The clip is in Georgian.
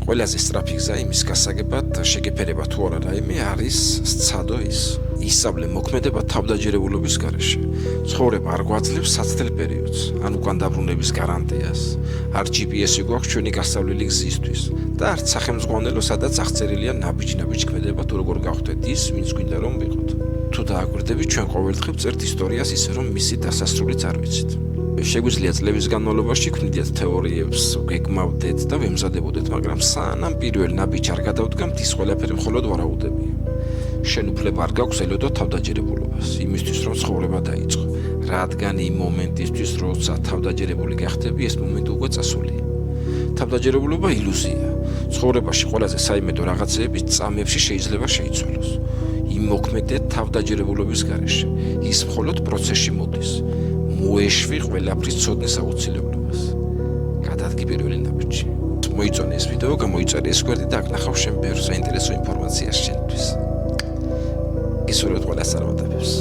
ყველაზე სწრაფი გზა იმის გასაგებად შეგეფერება თუ არა რაიმე არის სცადო ისწავლე მოქმედება თავდაჯერებულობის გარეშე. ცხოვრება არ გვაძლევს საცდელ პერიოდს, ან უკან დაბრუნების გარანტიას, არ GPS-ი გვაქვს ჩვენი გასწავლილი გზისთვის და არც სახელმძღვანელო, სადაც აღწერილია ნაბიჯ-ნაბიჯ ქმედება თუ როგორ გავხდეთ ის, ვინც გვინდა რომ ვიყოთ. თუ დააკვირდებით, ჩვენ ყოველდღე ვწერთ ისტორიას ისე რომ მისი დასასრულიც არ ვიცით. შეგვიძლია წლების განმავლობაში გვქნიდიათ თეორიებს, გეგმავდეთ და ვემზადებოდეთ, მაგრამ სანამ პირველ ნაბიჯს არ გადავდგამთ, ის ყველაფერი მხოლოდ ვარაუდებია. შენ უფლება არ გაქვს ელოდო თავდაჯერებულობას, იმისთვის რომ ცხოვრება დაიწყო, რადგან იმ მომენტისთვის, როცა თავდაჯერებული გახდები, ეს მომენტი უკვე წასულია. თავდაჯერებულობა ილუზია. ცხოვრებაში ყველაზე საიმედო რაღაცეები წამებში შეიძლება შეიცვალოს. იმ მოქმედეთ თავდაჯერებულობის გარეშე. ის მხოლოდ პროცესში მოდის. მოეშვი ყველაფრის ცოდნის აუცილებლობას. გადადგი პირველი ნაბიჯი. მოიწონე ეს ვიდეო, გამოიწერე ეს გვერდი და აქ ნახავ შენ ბევრ საინტერესო ინფორმაციას შენთვის. ისურვებ ყველას წარმატებებს.